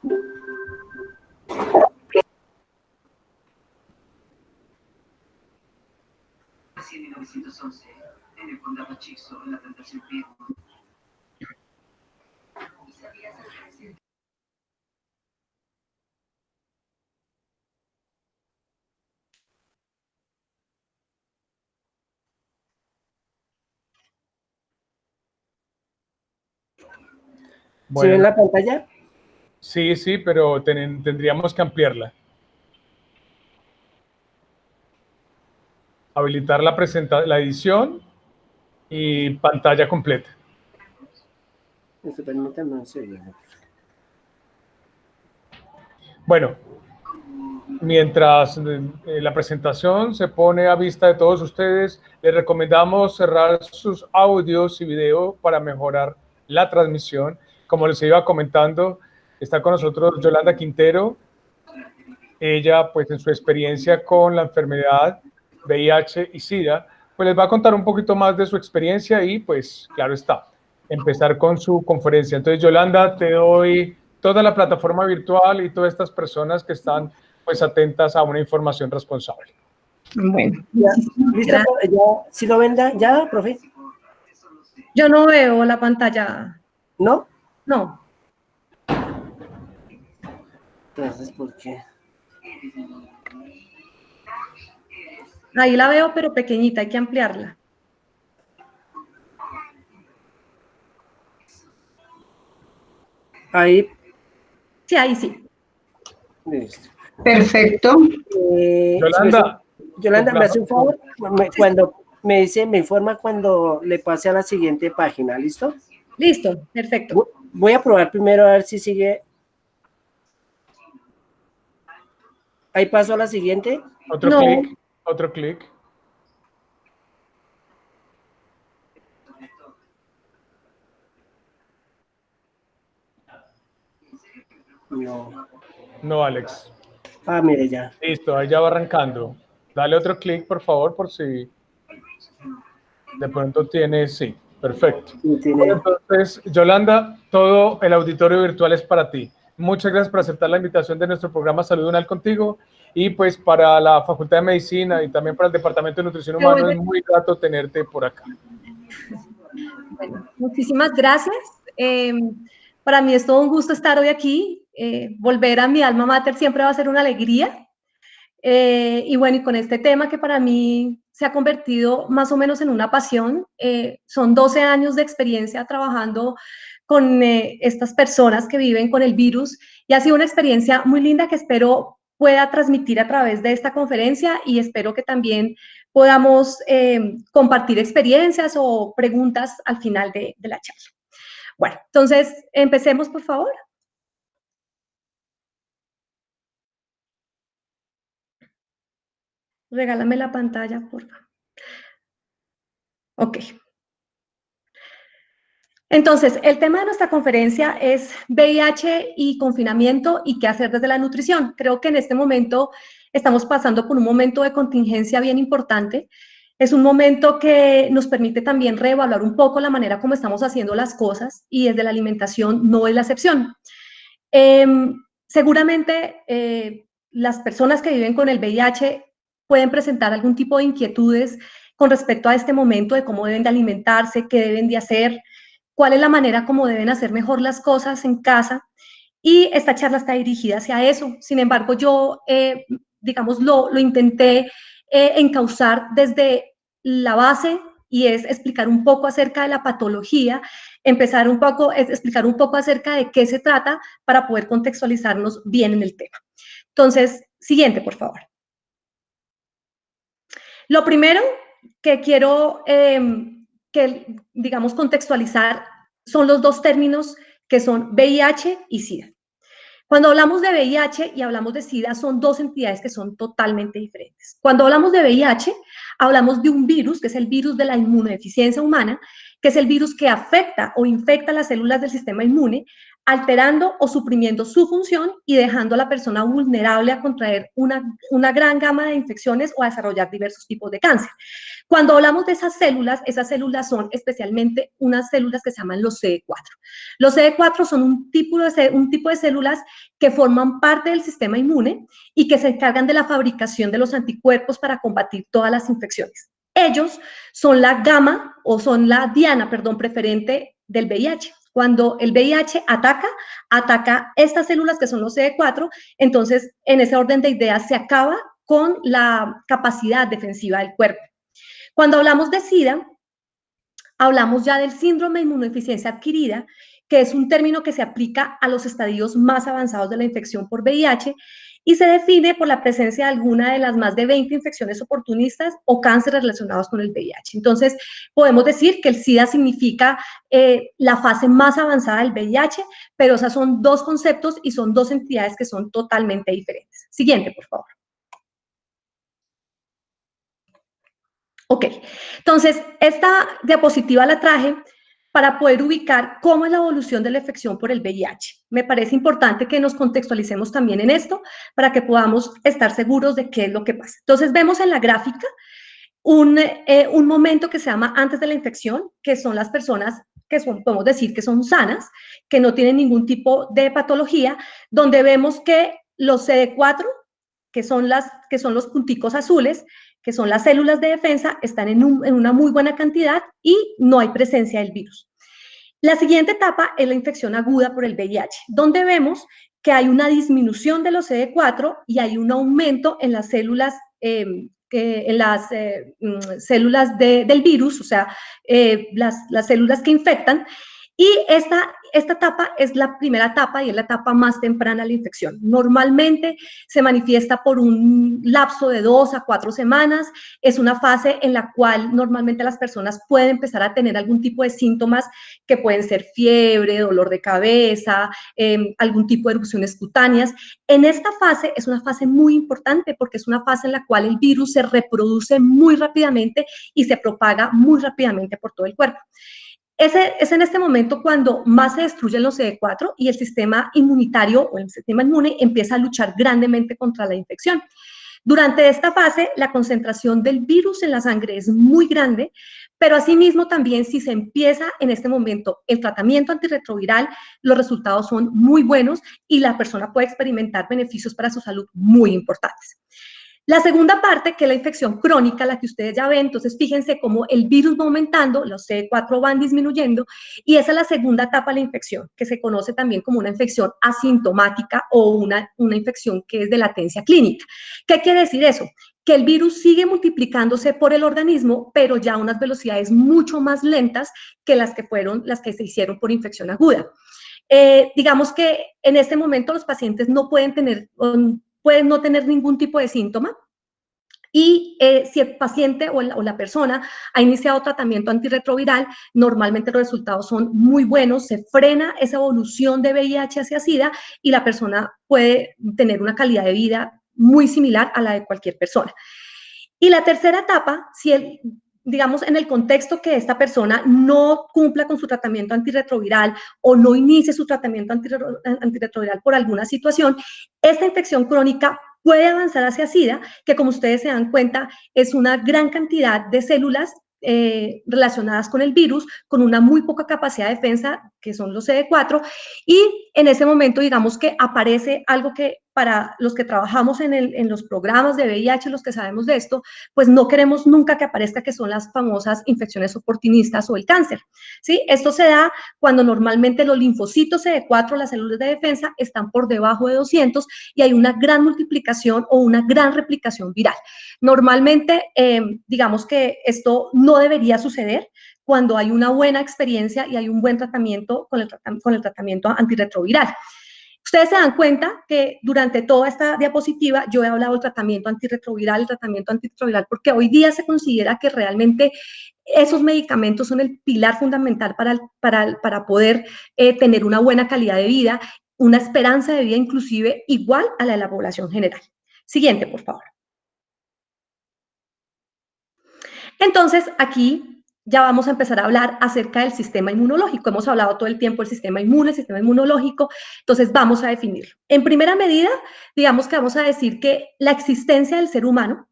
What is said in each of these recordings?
En 1911, en el condado Chickasaw, en la plantación Piedmont. Bueno, ¿sí ven la pantalla? Sí, sí, pero tendríamos que ampliarla. Habilitar la edición y pantalla completa. Permítanme un segundo. Bueno, mientras la presentación se pone a vista de todos ustedes, les recomendamos cerrar sus audios y video para mejorar la transmisión. Como les iba comentando, está con nosotros Yolanda Quintero. Ella, pues en su experiencia con la enfermedad VIH y SIDA, pues les va a contar un poquito más de su experiencia y pues claro está, empezar con su conferencia. Entonces, Yolanda, te doy toda la plataforma virtual y todas estas personas que están pues atentas a una información responsable. Bueno, ¿Listo? ¿Sí lo ven ya, profe? Yo no veo la pantalla. ¿No? No. Entonces, ¿por qué? Ahí la veo, pero pequeñita, hay que ampliarla. Ahí. Sí, ahí sí. Listo. Perfecto. Yolanda. Yolanda, ¿me hace un favor? Cuando me informa cuando le pase a la siguiente página, ¿listo? Listo, perfecto. Voy a probar primero a ver si sigue. Ahí paso a la siguiente. Otro clic. No, Alex. Ah, mire ya. Listo, ahí ya va arrancando. Dale otro clic, por favor, por si de pronto tiene, sí, perfecto. Sí, tiene. Entonces, Yolanda, todo el auditorio virtual es para ti. Muchas gracias por aceptar la invitación de nuestro programa Salud Unal Contigo, y pues para la Facultad de Medicina y también para el Departamento de Nutrición Humana es muy grato tenerte por acá. Bueno, muchísimas gracias. Para mí es todo un gusto estar hoy aquí. Volver a mi alma mater siempre va a ser una alegría. Y bueno, y con este tema que para mí se ha convertido más o menos en una pasión, son 12 años de experiencia trabajando con estas personas que viven con el virus, y ha sido una experiencia muy linda que espero pueda transmitir a través de esta conferencia, y espero que también podamos compartir experiencias o preguntas al final de la charla. Bueno, entonces empecemos, por favor. Regálame la pantalla, por favor. Ok. Entonces, el tema de nuestra conferencia es VIH y confinamiento y qué hacer desde la nutrición. Creo que en este momento estamos pasando por un momento de contingencia bien importante. Es un momento que nos permite también reevaluar un poco la manera como estamos haciendo las cosas, y desde la alimentación no es la excepción. Seguramente las personas que viven con el VIH pueden presentar algún tipo de inquietudes con respecto a este momento, de cómo deben de alimentarse, qué deben de hacer, cuál es la manera como deben hacer mejor las cosas en casa, y esta charla está dirigida hacia eso. Sin embargo, yo, digamos, lo intenté encauzar desde la base, y es explicar un poco acerca de la patología, explicar un poco acerca de qué se trata para poder contextualizarnos bien en el tema. Entonces, siguiente, por favor. Lo primero que quiero digamos, contextualizar son los dos términos que son VIH y SIDA. Cuando hablamos de VIH y hablamos de SIDA, son dos entidades que son totalmente diferentes. Cuando hablamos de VIH, hablamos de un virus, que es el virus de la inmunodeficiencia humana, que es el virus que afecta o infecta las células del sistema inmune, alterando o suprimiendo su función y dejando a la persona vulnerable a contraer una gran gama de infecciones o a desarrollar diversos tipos de cáncer. Cuando hablamos de esas células son especialmente unas células que se llaman los CD4. Los CD4 son un tipo de células que forman parte del sistema inmune y que se encargan de la fabricación de los anticuerpos para combatir todas las infecciones. Ellos son la gama, o son la diana, perdón, preferente del VIH. Cuando el VIH ataca estas células que son los CD4, entonces en ese orden de ideas se acaba con la capacidad defensiva del cuerpo. Cuando hablamos de SIDA, hablamos ya del síndrome de inmunodeficiencia adquirida, que es un término que se aplica a los estadios más avanzados de la infección por VIH y se define por la presencia de alguna de las más de 20 infecciones oportunistas o cánceres relacionados con el VIH. Entonces, podemos decir que el SIDA significa la fase más avanzada del VIH, pero esos son dos conceptos y son dos entidades que son totalmente diferentes. Siguiente, por favor. Ok, entonces, esta diapositiva la traje para poder ubicar cómo es la evolución de la infección por el VIH. Me parece importante que nos contextualicemos también en esto para que podamos estar seguros de qué es lo que pasa. Entonces, vemos en la gráfica un momento que se llama antes de la infección, que son las personas que son, podemos decir que son sanas, que no tienen ningún tipo de patología, donde vemos que los CD4, que son los punticos azules, que son las células de defensa, están en una muy buena cantidad y no hay presencia del virus. La siguiente etapa es la infección aguda por el VIH, donde vemos que hay una disminución de los CD4 y hay un aumento en las células del virus, o sea, las células que infectan, y esta etapa es la primera etapa y es la etapa más temprana de la infección. Normalmente se manifiesta por un lapso de 2 a 4 semanas. Es una fase en la cual normalmente las personas pueden empezar a tener algún tipo de síntomas que pueden ser fiebre, dolor de cabeza, algún tipo de erupciones cutáneas. En esta fase es una fase muy importante porque es una fase en la cual el virus se reproduce muy rápidamente y se propaga muy rápidamente por todo el cuerpo. Es en este momento cuando más se destruyen los CD4 y el sistema inmunitario o el sistema inmune empieza a luchar grandemente contra la infección. Durante esta fase, la concentración del virus en la sangre es muy grande, pero asimismo también si se empieza en este momento el tratamiento antirretroviral, los resultados son muy buenos y la persona puede experimentar beneficios para su salud muy importantes. La segunda parte, que es la infección crónica, la que ustedes ya ven, entonces fíjense cómo el virus va aumentando, los CD4 van disminuyendo, y esa es la segunda etapa de la infección, que se conoce también como una infección asintomática o una infección que es de latencia clínica. ¿Qué quiere decir eso? Que el virus sigue multiplicándose por el organismo, pero ya a unas velocidades mucho más lentas que las que se hicieron por infección aguda. Digamos que en este momento los pacientes no pueden no tener ningún tipo de síntoma y si el paciente o la persona ha iniciado tratamiento antirretroviral, normalmente los resultados son muy buenos, se frena esa evolución de VIH hacia SIDA y la persona puede tener una calidad de vida muy similar a la de cualquier persona. Y la tercera etapa, digamos, en el contexto que esta persona no cumpla con su tratamiento antirretroviral o no inicie su tratamiento antirretroviral por alguna situación, esta infección crónica puede avanzar hacia SIDA, que como ustedes se dan cuenta, es una gran cantidad de células relacionadas con el virus, con una muy poca capacidad de defensa, que son los CD4, y en ese momento, digamos que aparece algo que para los que trabajamos en los programas de VIH, los que sabemos de esto, pues no queremos nunca que aparezca, que son las famosas infecciones oportunistas o el cáncer, ¿sí? Esto se da cuando normalmente los linfocitos CD4, las células de defensa, están por debajo de 200 y hay una gran multiplicación o una gran replicación viral. Normalmente, digamos que esto no debería suceder cuando hay una buena experiencia y hay un buen tratamiento con el tratamiento antirretroviral. Ustedes se dan cuenta que durante toda esta diapositiva yo he hablado del tratamiento antirretroviral, porque hoy día se considera que realmente esos medicamentos son el pilar fundamental para poder tener una buena calidad de vida, una esperanza de vida inclusive igual a la de la población general. Siguiente, por favor. Entonces, aquí ya vamos a empezar a hablar acerca del sistema inmunológico. Hemos hablado todo el tiempo del sistema inmune, el sistema inmunológico, entonces vamos a definirlo. En primera medida, digamos que vamos a decir que la existencia del ser humano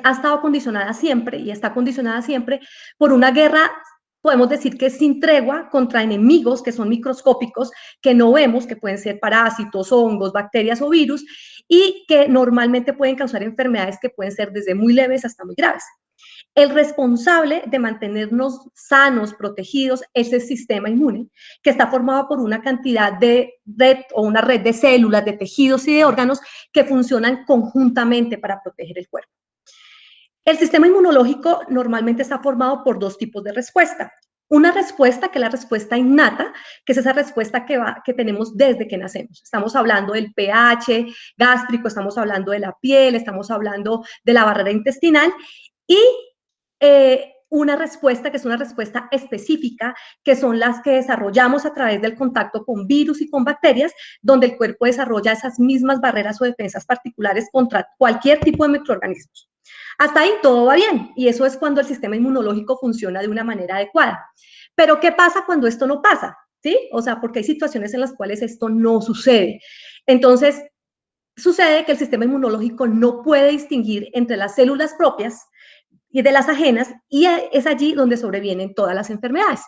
ha estado condicionada siempre y está condicionada siempre por una guerra, podemos decir que sin tregua, contra enemigos que son microscópicos, que no vemos, que pueden ser parásitos, hongos, bacterias o virus, y que normalmente pueden causar enfermedades que pueden ser desde muy leves hasta muy graves. El responsable de mantenernos sanos, protegidos, es el sistema inmune, que está formado por una cantidad de red o una red de células, de tejidos y de órganos que funcionan conjuntamente para proteger el cuerpo. El sistema inmunológico normalmente está formado por dos tipos de respuesta. Una respuesta que es la respuesta innata, que es esa respuesta que tenemos desde que nacemos. Estamos hablando del pH gástrico, estamos hablando de la piel, estamos hablando de la barrera intestinal y una respuesta que es una respuesta específica, que son las que desarrollamos a través del contacto con virus y con bacterias, donde el cuerpo desarrolla esas mismas barreras o defensas particulares contra cualquier tipo de microorganismos. Hasta ahí todo va bien, y eso es cuando el sistema inmunológico funciona de una manera adecuada. Pero, ¿qué pasa cuando esto no pasa? ¿Sí? O sea, porque hay situaciones en las cuales esto no sucede. Entonces, sucede que el sistema inmunológico no puede distinguir entre las células propias y de las ajenas, y es allí donde sobrevienen todas las enfermedades.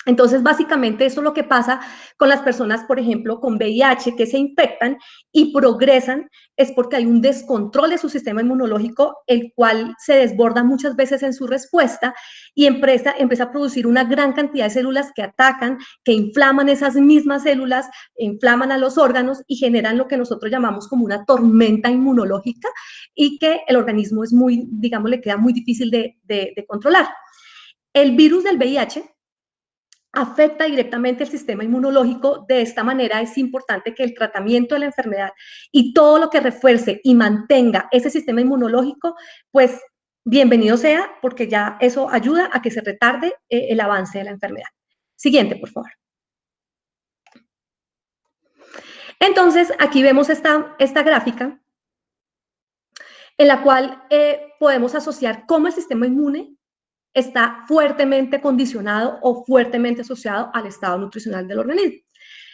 Entonces, básicamente, eso es lo que pasa con las personas, por ejemplo, con VIH, que se infectan y progresan, es porque hay un descontrol de su sistema inmunológico, el cual se desborda muchas veces en su respuesta y empieza a producir una gran cantidad de células que atacan, que inflaman esas mismas células, inflaman a los órganos y generan lo que nosotros llamamos como una tormenta inmunológica y que el organismo es muy, digamos, le queda muy difícil de controlar. El virus del VIH afecta directamente el sistema inmunológico. De esta manera es importante que el tratamiento de la enfermedad y todo lo que refuerce y mantenga ese sistema inmunológico, pues bienvenido sea, porque ya eso ayuda a que se retarde el avance de la enfermedad. Siguiente, por favor. Entonces, aquí vemos esta gráfica en la cual podemos asociar cómo el sistema inmune está fuertemente condicionado o fuertemente asociado al estado nutricional del organismo.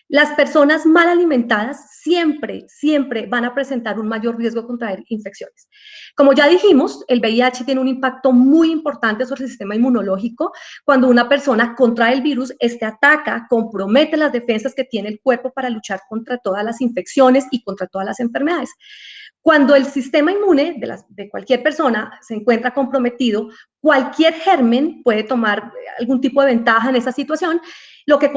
Las personas mal alimentadas siempre van a presentar un mayor riesgo de contraer infecciones. Como ya dijimos, el VIH tiene un impacto muy importante sobre el sistema inmunológico. Cuando una persona contrae el virus, este ataca, compromete las defensas que tiene el cuerpo para luchar contra todas las infecciones y contra todas las enfermedades. Cuando el sistema inmune de cualquier persona se encuentra comprometido, cualquier germen puede tomar algún tipo de ventaja en esa situación, lo que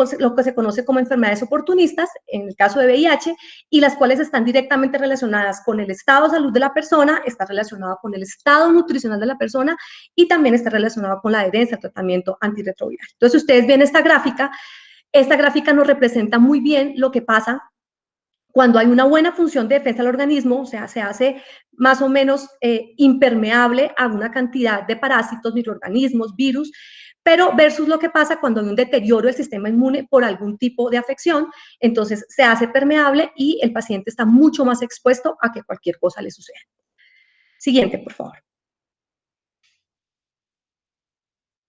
se conoce como enfermedades oportunistas, en el caso de VIH, y las cuales están directamente relacionadas con el estado de salud de la persona, está relacionado con el estado nutricional de la persona y también está relacionado con la adherencia al tratamiento antirretroviral. Entonces, ustedes ven esta gráfica nos representa muy bien lo que pasa cuando hay una buena función de defensa del organismo, o sea, se hace más o menos impermeable a una cantidad de parásitos, microorganismos, virus, pero versus lo que pasa cuando hay un deterioro del sistema inmune por algún tipo de afección, entonces se hace permeable y el paciente está mucho más expuesto a que cualquier cosa le suceda. Siguiente, por favor.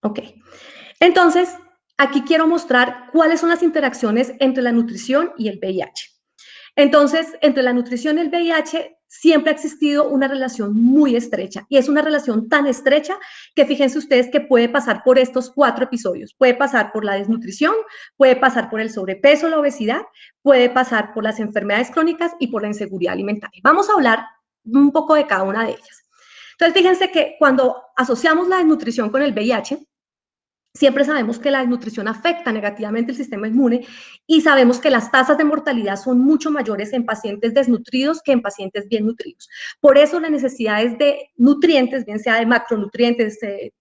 Ok. Entonces, aquí quiero mostrar cuáles son las interacciones entre la nutrición y el VIH. Entonces, entre la nutrición y el VIH siempre ha existido una relación muy estrecha y es una relación tan estrecha que fíjense ustedes que puede pasar por estos 4 episodios. Puede pasar por la desnutrición, puede pasar por el sobrepeso, la obesidad, puede pasar por las enfermedades crónicas y por la inseguridad alimentaria. Vamos a hablar un poco de cada una de ellas. Entonces, fíjense que cuando asociamos la desnutrición con el VIH, siempre sabemos que la desnutrición afecta negativamente el sistema inmune y sabemos que las tasas de mortalidad son mucho mayores en pacientes desnutridos que en pacientes bien nutridos. Por eso las necesidades de nutrientes, bien sea de macronutrientes,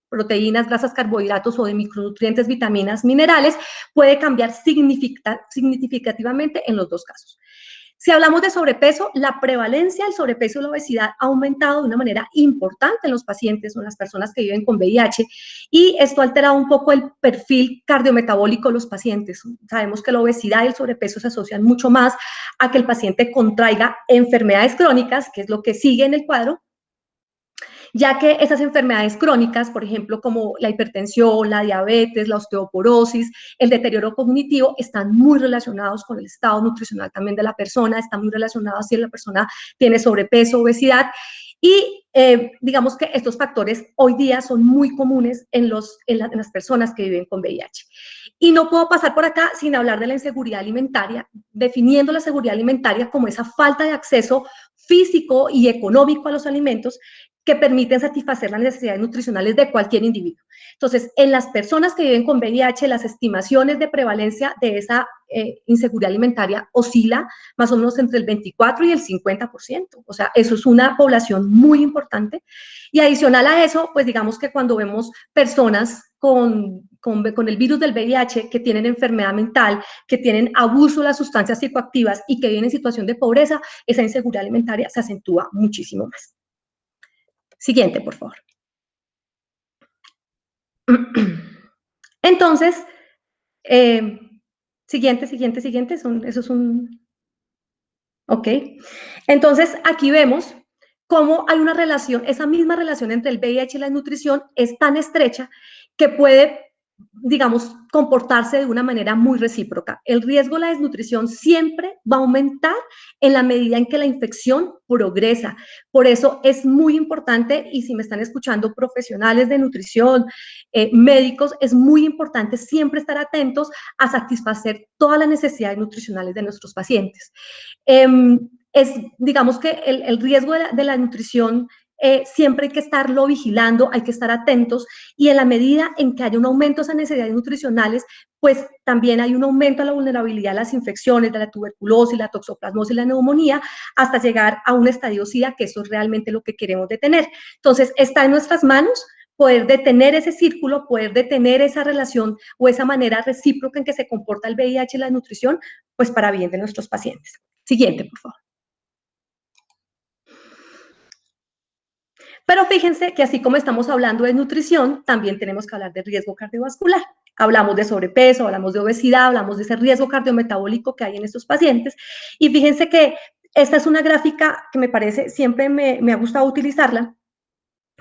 proteínas, grasas, carbohidratos o de micronutrientes, vitaminas, minerales, puede cambiar significativamente en los dos casos. Si hablamos de sobrepeso, la prevalencia del sobrepeso y la obesidad ha aumentado de una manera importante en los pacientes o en las personas que viven con VIH y esto ha alterado un poco el perfil cardiometabólico de los pacientes. Sabemos que la obesidad y el sobrepeso se asocian mucho más a que el paciente contraiga enfermedades crónicas, que es lo que sigue en el cuadro, ya que esas enfermedades crónicas, por ejemplo, como la hipertensión, la diabetes, la osteoporosis, el deterioro cognitivo, están muy relacionados con el estado nutricional también de la persona, están muy relacionados si la persona tiene sobrepeso, obesidad, y digamos que estos factores hoy día son muy comunes en las personas que viven con VIH. Y no puedo pasar por acá sin hablar de la inseguridad alimentaria, definiendo la seguridad alimentaria como esa falta de acceso físico y económico a los alimentos que permiten satisfacer las necesidades nutricionales de cualquier individuo. Entonces, en las personas que viven con VIH, las estimaciones de prevalencia de esa inseguridad alimentaria oscila más o menos entre el 24 y el 50%. O sea, eso es una población muy importante. Y adicional a eso, pues digamos que cuando vemos personas con el virus del VIH que tienen enfermedad mental, que tienen abuso de las sustancias psicoactivas y que viven en situación de pobreza, esa inseguridad alimentaria se acentúa muchísimo más. Siguiente, por favor. Entonces, siguiente. Eso es un... Ok. Entonces, aquí vemos cómo hay una relación, esa misma relación entre el VIH y la nutrición es tan estrecha que puede, digamos, comportarse de una manera muy recíproca. El riesgo de la desnutrición siempre va a aumentar en la medida en que la infección progresa. Por eso es muy importante, y si me están escuchando profesionales de nutrición, médicos, es muy importante siempre estar atentos a satisfacer todas las necesidades nutricionales de nuestros pacientes. Digamos que el riesgo de la nutrición siempre hay que estarlo vigilando, hay que estar atentos, y en la medida en que haya un aumento de esas necesidades nutricionales, pues también hay un aumento de la vulnerabilidad a las infecciones, de la tuberculosis, la toxoplasmosis, la neumonía, hasta llegar a un estadio SIDA, que eso es realmente lo que queremos detener. Entonces, está en nuestras manos poder detener ese círculo, poder detener esa relación o esa manera recíproca en que se comporta el VIH y la nutrición, pues para bien de nuestros pacientes. Siguiente, por favor. Pero fíjense que así como estamos hablando de nutrición, también tenemos que hablar de riesgo cardiovascular. Hablamos de sobrepeso, hablamos de obesidad, hablamos de ese riesgo cardiometabólico que hay en estos pacientes. Y fíjense que esta es una gráfica que me parece, siempre me ha gustado utilizarla,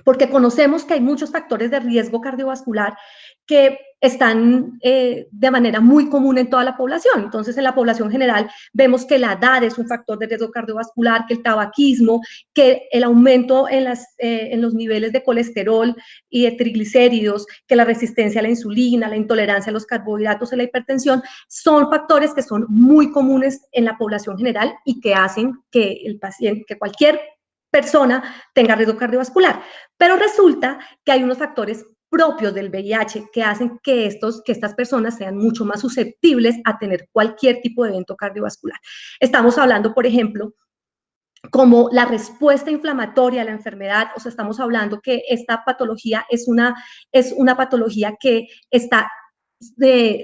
porque conocemos que hay muchos factores de riesgo cardiovascular que están de manera muy común en toda la población. Entonces, en la población general vemos que la edad es un factor de riesgo cardiovascular, que el tabaquismo, que el aumento en los niveles de colesterol y de triglicéridos, que la resistencia a la insulina, la intolerancia a los carbohidratos y la hipertensión, son factores que son muy comunes en la población general y que hacen que el paciente, que cualquier persona tenga riesgo cardiovascular. Pero resulta que hay unos factores propios del VIH que hacen que estas personas sean mucho más susceptibles a tener cualquier tipo de evento cardiovascular. Estamos hablando, por ejemplo, como la respuesta inflamatoria a la enfermedad, o sea, estamos hablando que esta patología es una patología que está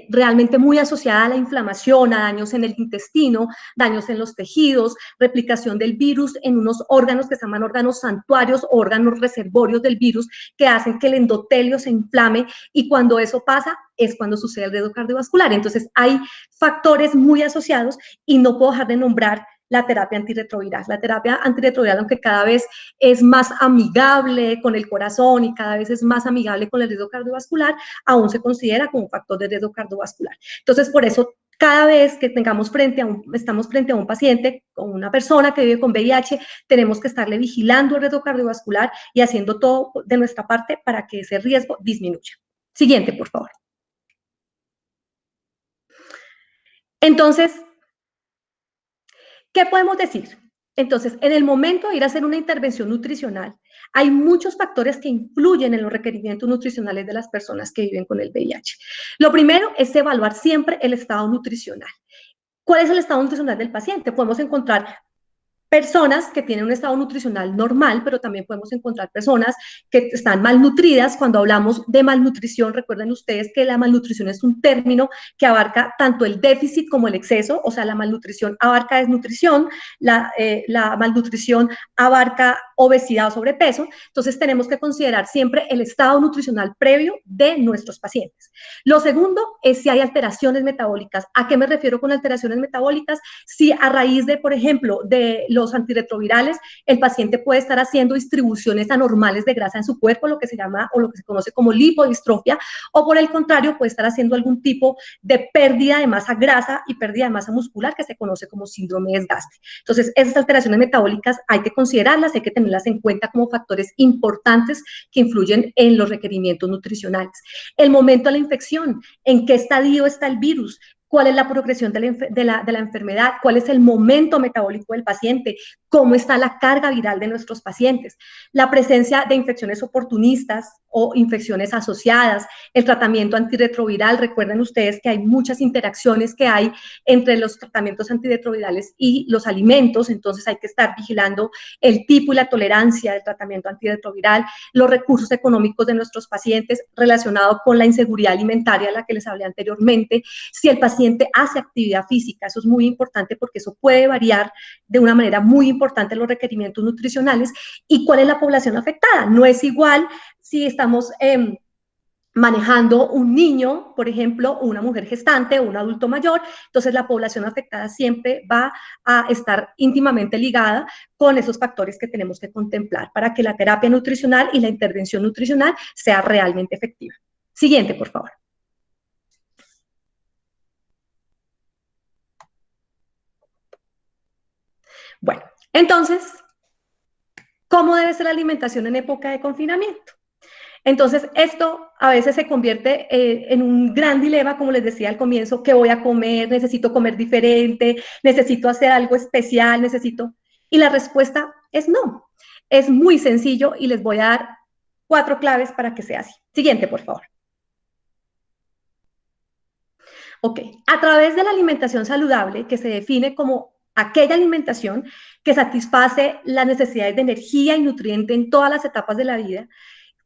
realmente muy asociada a la inflamación, a daños en el intestino, daños en los tejidos, replicación del virus en unos órganos que se llaman órganos santuarios o órganos reservorios del virus, que hacen que el endotelio se inflame, y cuando eso pasa es cuando sucede el riesgo cardiovascular. Entonces hay factores muy asociados y no puedo dejar de nombrar la terapia antirretroviral. La terapia antirretroviral, aunque cada vez es más amigable con el corazón y cada vez es más amigable con el riesgo cardiovascular, aún se considera como un factor de riesgo cardiovascular. Entonces, por eso, cada vez que estamos frente a un paciente, con una persona que vive con VIH, tenemos que estarle vigilando el riesgo cardiovascular y haciendo todo de nuestra parte para que ese riesgo disminuya. Siguiente, por favor. Entonces, ¿qué podemos decir? Entonces, en el momento de ir a hacer una intervención nutricional, hay muchos factores que influyen en los requerimientos nutricionales de las personas que viven con el VIH. Lo primero es evaluar siempre el estado nutricional. ¿Cuál es el estado nutricional del paciente? Podemos encontrar personas que tienen un estado nutricional normal, pero también podemos encontrar personas que están malnutridas. Cuando hablamos de malnutrición, recuerden ustedes que la malnutrición es un término que abarca tanto el déficit como el exceso, o sea, la malnutrición abarca desnutrición, la malnutrición abarca obesidad o sobrepeso. Entonces tenemos que considerar siempre el estado nutricional previo de nuestros pacientes. Lo segundo es si hay alteraciones metabólicas. ¿A qué me refiero con alteraciones metabólicas? Si a raíz de, por ejemplo, de los antirretrovirales, el paciente puede estar haciendo distribuciones anormales de grasa en su cuerpo, lo que se llama o lo que se conoce como lipodistrofia, o por el contrario puede estar haciendo algún tipo de pérdida de masa grasa y pérdida de masa muscular que se conoce como síndrome de desgaste. Entonces, esas alteraciones metabólicas hay que considerarlas, hay que tenerlas en cuenta como factores importantes que influyen en los requerimientos nutricionales. El momento de la infección, en qué estadio está el virus, cuál es la progresión de la enfermedad, cuál es el momento metabólico del paciente, cómo está la carga viral de nuestros pacientes, la presencia de infecciones oportunistas o infecciones asociadas, el tratamiento antirretroviral. Recuerden ustedes que hay muchas interacciones que hay entre los tratamientos antirretrovirales y los alimentos, entonces hay que estar vigilando el tipo y la tolerancia del tratamiento antirretroviral, los recursos económicos de nuestros pacientes relacionados con la inseguridad alimentaria de la que les hablé anteriormente, si el paciente hace actividad física, eso es muy importante porque eso puede variar de una manera muy importante los requerimientos nutricionales, y cuál es la población afectada. No es igual si estamos manejando un niño, por ejemplo, o una mujer gestante o un adulto mayor, entonces la población afectada siempre va a estar íntimamente ligada con esos factores que tenemos que contemplar para que la terapia nutricional y la intervención nutricional sea realmente efectiva. Siguiente, por favor. Bueno, entonces, ¿cómo debe ser la alimentación en época de confinamiento? Entonces, esto a veces se convierte en un gran dilema, como les decía al comienzo: ¿qué voy a comer? ¿Necesito comer diferente? ¿Necesito hacer algo especial? Y la respuesta es no. Es muy sencillo y les voy a dar 4 claves para que sea así. Siguiente, por favor. Ok, a través de la alimentación saludable, que se define como aquella alimentación que satisface las necesidades de energía y nutriente en todas las etapas de la vida,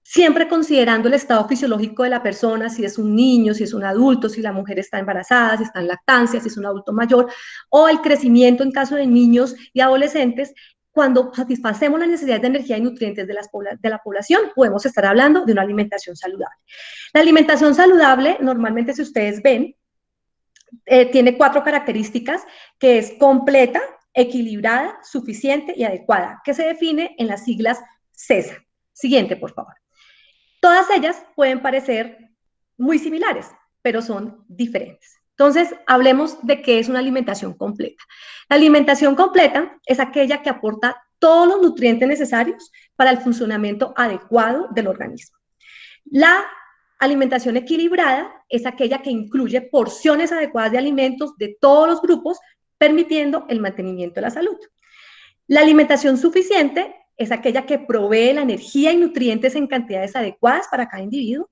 siempre considerando el estado fisiológico de la persona, si es un niño, si es un adulto, si la mujer está embarazada, si está en lactancia, si es un adulto mayor, o el crecimiento en caso de niños y adolescentes. Cuando satisfacemos las necesidades de energía y nutrientes de la población, podemos estar hablando de una alimentación saludable. La alimentación saludable, normalmente, si ustedes ven, tiene 4 características, que es completa, equilibrada, suficiente y adecuada, que se define en las siglas CESA. Siguiente, por favor. Todas ellas pueden parecer muy similares, pero son diferentes. Entonces, hablemos de qué es una alimentación completa. La alimentación completa es aquella que aporta todos los nutrientes necesarios para el funcionamiento adecuado del organismo. La alimentación equilibrada es aquella que incluye porciones adecuadas de alimentos de todos los grupos, permitiendo el mantenimiento de la salud. La alimentación suficiente es aquella que provee la energía y nutrientes en cantidades adecuadas para cada individuo,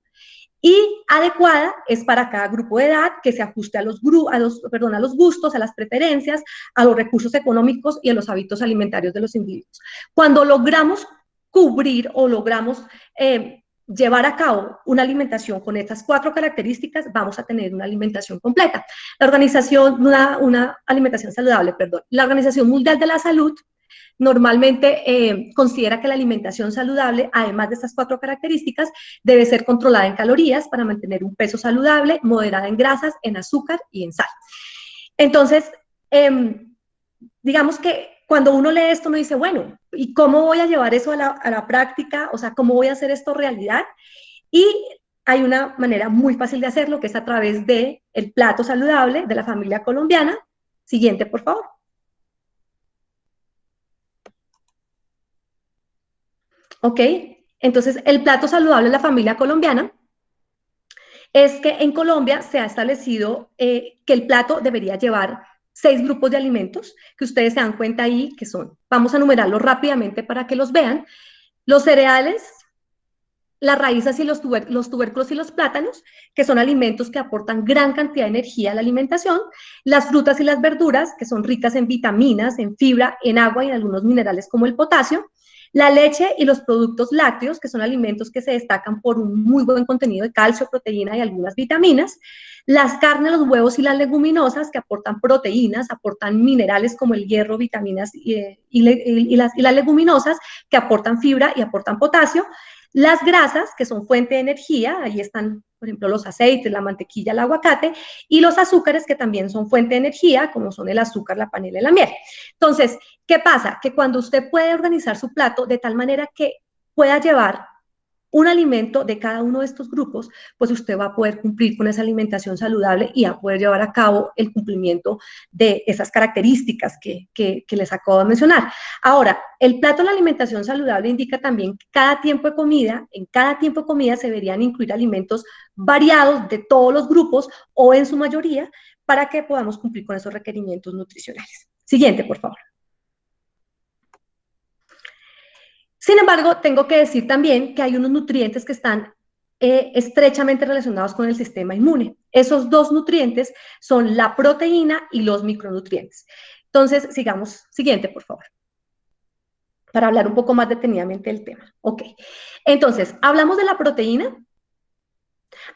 y adecuada es para cada grupo de edad, que se ajuste a los gustos, a las preferencias, a los recursos económicos y a los hábitos alimentarios de los individuos. Cuando logramos cubrir o logramos llevar a cabo una alimentación con estas 4 características, vamos a tener una alimentación completa. Una alimentación saludable, perdón. La Organización Mundial de la Salud normalmente considera que la alimentación saludable, además de estas 4 características, debe ser controlada en calorías para mantener un peso saludable, moderada en grasas, en azúcar y en sal. Entonces, digamos que cuando uno lee esto, uno dice, bueno, ¿y cómo voy a llevar eso a la práctica? O sea, ¿cómo voy a hacer esto realidad? Y hay una manera muy fácil de hacerlo, que es a través del plato saludable de la familia colombiana. Siguiente, por favor. Ok, entonces el plato saludable de la familia colombiana es que en Colombia se ha establecido que el plato debería llevar 6 grupos de alimentos, que ustedes se dan cuenta ahí que son, vamos a enumerarlos rápidamente para que los vean: los cereales, las raíces y los tubérculos y los plátanos, que son alimentos que aportan gran cantidad de energía a la alimentación; las frutas y las verduras, que son ricas en vitaminas, en fibra, en agua y en algunos minerales como el potasio; la leche y los productos lácteos, que son alimentos que se destacan por un muy buen contenido de calcio, proteína y algunas vitaminas; las carnes, los huevos y las leguminosas, que aportan proteínas, aportan minerales como el hierro, vitaminas y las leguminosas, que aportan fibra y aportan potasio; las grasas, que son fuente de energía, ahí están, por ejemplo, los aceites, la mantequilla, el aguacate; y los azúcares, que también son fuente de energía, como son el azúcar, la panela y la miel. Entonces, ¿Qué pasa? Que cuando usted puede organizar su plato de tal manera que pueda llevar un alimento de cada uno de estos grupos, pues usted va a poder cumplir con esa alimentación saludable y a poder llevar a cabo el cumplimiento de esas características que les acabo de mencionar. Ahora, el plato de la alimentación saludable indica también que cada tiempo de comida, en cada tiempo de comida se deberían incluir alimentos variados de todos los grupos o en su mayoría para que podamos cumplir con esos requerimientos nutricionales. Siguiente, por favor. Sin embargo, tengo que decir también que hay unos nutrientes que están estrechamente relacionados con el sistema inmune. Esos dos nutrientes son la proteína y los micronutrientes. Entonces, sigamos. Siguiente, por favor. Para hablar un poco más detenidamente del tema. Ok. Entonces, hablamos de la proteína.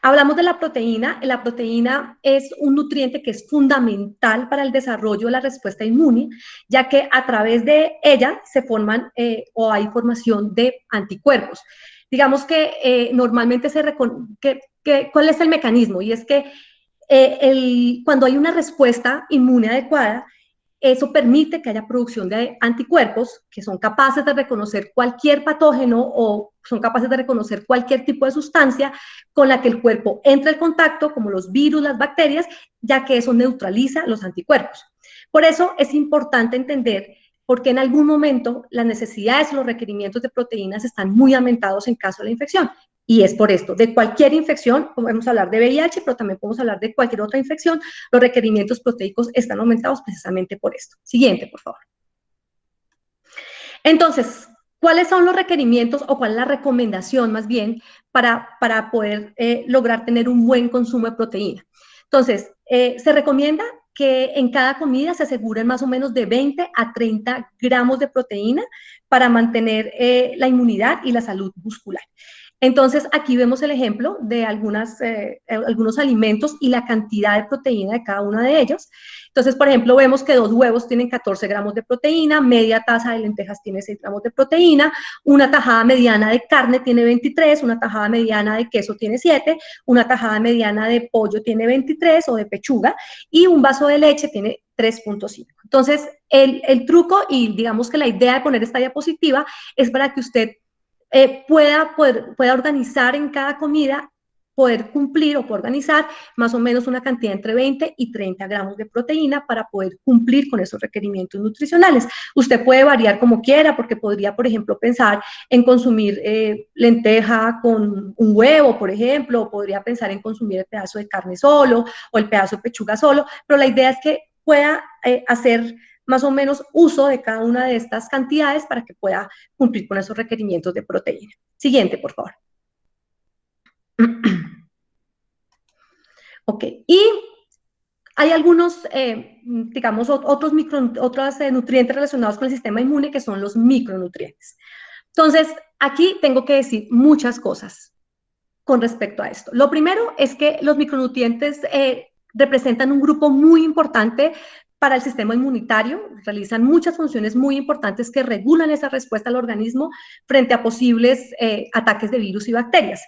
La proteína es un nutriente que es fundamental para el desarrollo de la respuesta inmune, ya que a través de ella se forman o hay formación de anticuerpos. Digamos que normalmente ¿cuál es el mecanismo? Y es que cuando hay una respuesta inmune adecuada, eso permite que haya producción de anticuerpos que son capaces de reconocer cualquier patógeno o son capaces de reconocer cualquier tipo de sustancia con la que el cuerpo entre en contacto, como los virus, las bacterias, ya que eso neutraliza los anticuerpos. Por eso es importante entender por qué en algún momento las necesidades o los requerimientos de proteínas están muy aumentados en caso de la infección. Y es por esto, de cualquier infección, podemos hablar de VIH, pero también podemos hablar de cualquier otra infección, los requerimientos proteicos están aumentados precisamente por esto. Siguiente, por favor. Entonces, ¿cuáles son los requerimientos o cuál es la recomendación más bien para poder lograr tener un buen consumo de proteína? Entonces, se recomienda que en cada comida se aseguren más o menos de 20 a 30 gramos de proteína para mantener la inmunidad y la salud muscular. Entonces, aquí vemos el ejemplo de algunos alimentos y la cantidad de proteína de cada uno de ellos. Entonces, por ejemplo, vemos que 2 huevos tienen 14 gramos de proteína, media taza de lentejas tiene 6 gramos de proteína, una tajada mediana de carne tiene 23, una tajada mediana de queso tiene 7, una tajada mediana de pollo tiene 23 o de pechuga, y un vaso de leche tiene 3.5. Entonces, el truco y digamos que la idea de poner esta diapositiva es para que usted pueda organizar en cada comida, poder cumplir o poder organizar más o menos una cantidad entre 20 y 30 gramos de proteína para poder cumplir con esos requerimientos nutricionales. Usted puede variar como quiera, porque podría, por ejemplo, pensar en consumir lenteja con un huevo, por ejemplo, o podría pensar en consumir el pedazo de carne solo o el pedazo de pechuga solo, pero la idea es que pueda hacer más o menos uso de cada una de estas cantidades para que pueda cumplir con esos requerimientos de proteína. Siguiente, por favor. Ok, y hay algunos, digamos, otros nutrientes relacionados con el sistema inmune que son los micronutrientes. Entonces, aquí tengo que decir muchas cosas con respecto a esto. Lo primero es que los micronutrientes representan un grupo muy importante para el sistema inmunitario, realizan muchas funciones muy importantes que regulan esa respuesta al organismo frente a posibles ataques de virus y bacterias.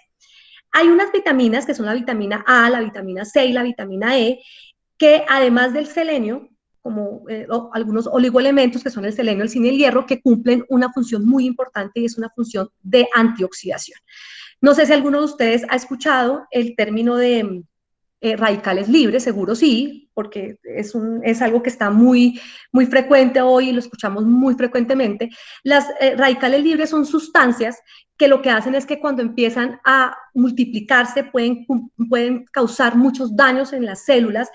Hay unas vitaminas que son la vitamina A, la vitamina C y la vitamina E, que además del selenio, como algunos oligoelementos que son el selenio, el zinc y el hierro, que cumplen una función muy importante y es una función de antioxidación. No sé si alguno de ustedes ha escuchado el término de radicales libres, seguro sí, porque es algo que está muy frecuente hoy y lo escuchamos muy frecuentemente. Las radicales libres son sustancias que lo que hacen es que cuando empiezan a multiplicarse pueden causar muchos daños en las células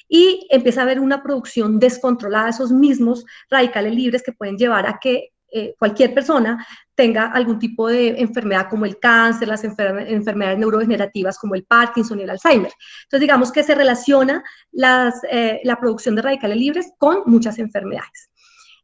y empieza a haber una producción descontrolada de esos mismos radicales libres que pueden llevar a que cualquier persona tenga algún tipo de enfermedad como el cáncer, las enfermedades neurodegenerativas como el Parkinson y el Alzheimer. Entonces, digamos que se relaciona la producción de radicales libres con muchas enfermedades.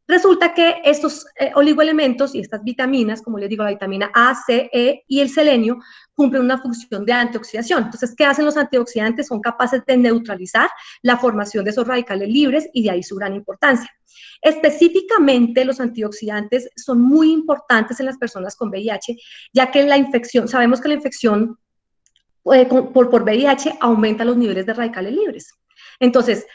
Resulta que estos oligoelementos y estas vitaminas, como les digo, la vitamina A, C, E y el selenio, cumplen una función de antioxidación. Entonces, ¿qué hacen los antioxidantes? Son capaces de neutralizar la formación de esos radicales libres y de ahí su gran importancia. Específicamente, los antioxidantes son muy importantes en las personas con VIH, ya que la infección, sabemos que la infección por VIH aumenta los niveles de radicales libres. Entonces,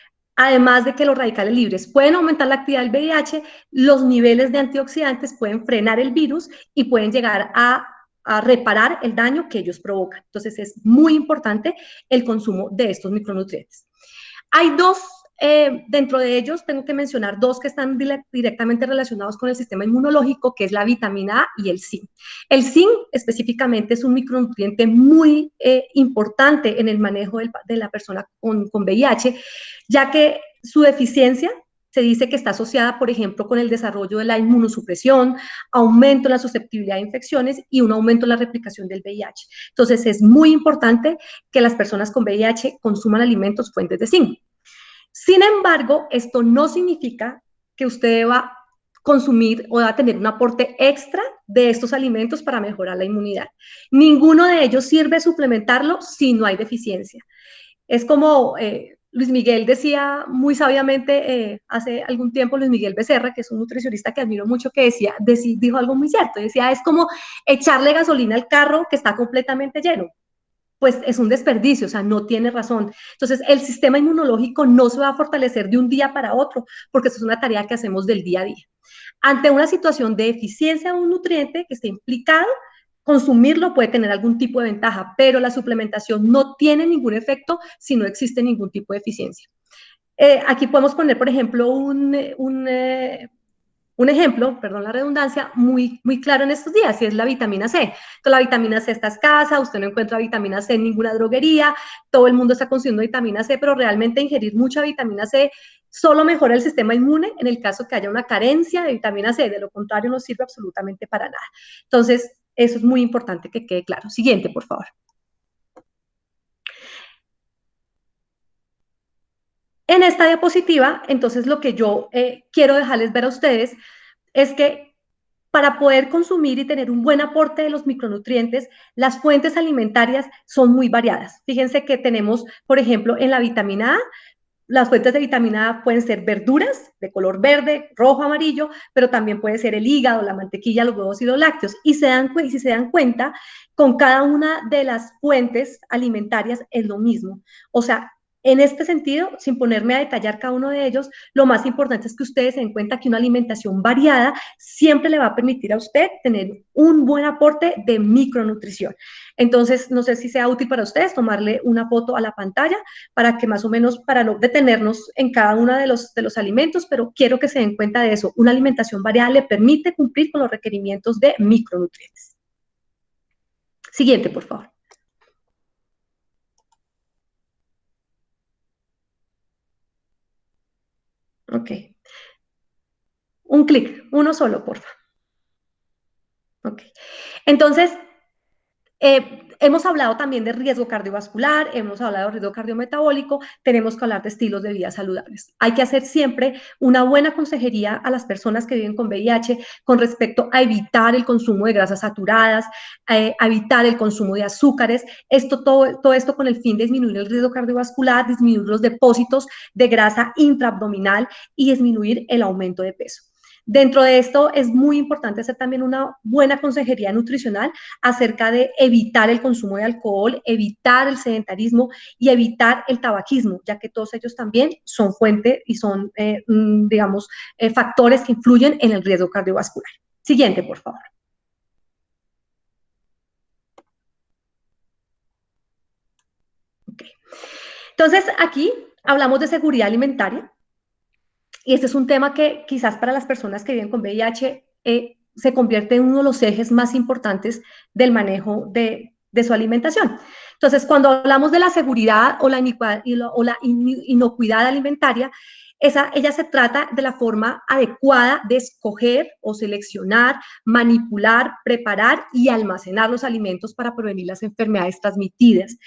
Además de que los radicales libres pueden aumentar la actividad del VIH, los niveles de antioxidantes pueden frenar el virus y pueden llegar a reparar el daño que ellos provocan. Entonces es muy importante el consumo de estos micronutrientes. Hay dos, dentro de ellos tengo que mencionar dos que están directamente relacionados con el sistema inmunológico, que es la vitamina A y el zinc. El zinc específicamente es un micronutriente muy importante en el manejo de la persona con VIH, ya que su deficiencia se dice que está asociada, por ejemplo, con el desarrollo de la inmunosupresión, aumento en la susceptibilidad a infecciones y un aumento en la replicación del VIH. Entonces, es muy importante que las personas con VIH consuman alimentos fuentes de zinc. Sin embargo, esto no significa que usted va a consumir o va a tener un aporte extra de estos alimentos para mejorar la inmunidad. Ninguno de ellos sirve suplementarlo si no hay deficiencia. Es como Luis Miguel decía muy sabiamente hace algún tiempo, Luis Miguel Becerra, que es un nutricionista que admiro mucho, que dijo algo muy cierto, decía, es como echarle gasolina al carro que está completamente lleno. Pues es un desperdicio, o sea, no tiene razón. Entonces, el sistema inmunológico no se va a fortalecer de un día para otro, porque eso es una tarea que hacemos del día a día. Ante una situación de deficiencia de un nutriente que esté implicado, consumirlo puede tener algún tipo de ventaja, pero la suplementación no tiene ningún efecto si no existe ningún tipo de deficiencia. Aquí podemos poner, por ejemplo, un ejemplo, perdón la redundancia, muy claro en estos días, y es la vitamina C. Entonces, la vitamina C está escasa, usted no encuentra vitamina C en ninguna droguería, todo el mundo está consumiendo vitamina C, pero realmente ingerir mucha vitamina C solo mejora el sistema inmune en el caso que haya una carencia de vitamina C, de lo contrario no sirve absolutamente para nada. Entonces, eso es muy importante que quede claro. Siguiente, por favor. En esta diapositiva, entonces, lo que yo quiero dejarles ver a ustedes es que para poder consumir y tener un buen aporte de los micronutrientes, las fuentes alimentarias son muy variadas. Fíjense que tenemos, por ejemplo, en la vitamina A, las fuentes de vitamina A pueden ser verduras de color verde, rojo, amarillo, pero también puede ser el hígado, la mantequilla, los huevos y los lácteos. Y si se dan cuenta, con cada una de las fuentes alimentarias es lo mismo. O sea, en este sentido, sin ponerme a detallar cada uno de ellos, lo más importante es que ustedes se den cuenta que una alimentación variada siempre le va a permitir a usted tener un buen aporte de micronutrición. Entonces, no sé si sea útil para ustedes tomarle una foto a la pantalla para que más o menos, para no detenernos en cada uno de los alimentos, pero quiero que se den cuenta de eso. Una alimentación variada le permite cumplir con los requerimientos de micronutrientes. Siguiente, por favor. Ok. Un clic, uno solo, por favor. Ok. Entonces, hemos hablado también de riesgo cardiovascular, hemos hablado de riesgo cardiometabólico, tenemos que hablar de estilos de vida saludables. Hay que hacer siempre una buena consejería a las personas que viven con VIH con respecto a evitar el consumo de grasas saturadas, a evitar el consumo de azúcares, todo esto con el fin de disminuir el riesgo cardiovascular, disminuir los depósitos de grasa intraabdominal y disminuir el aumento de peso. Dentro de esto es muy importante hacer también una buena consejería nutricional acerca de evitar el consumo de alcohol, evitar el sedentarismo y evitar el tabaquismo, ya que todos ellos también son fuente y son, digamos, factores que influyen en el riesgo cardiovascular. Siguiente, por favor. Okay. Entonces, aquí hablamos de seguridad alimentaria. Y este es un tema que quizás para las personas que viven con VIH se convierte en uno de los ejes más importantes del manejo de su alimentación. Entonces, cuando hablamos de la seguridad o la inocuidad alimentaria, ella se trata de la forma adecuada de escoger o seleccionar, manipular, preparar y almacenar los alimentos para prevenir las enfermedades transmitidas.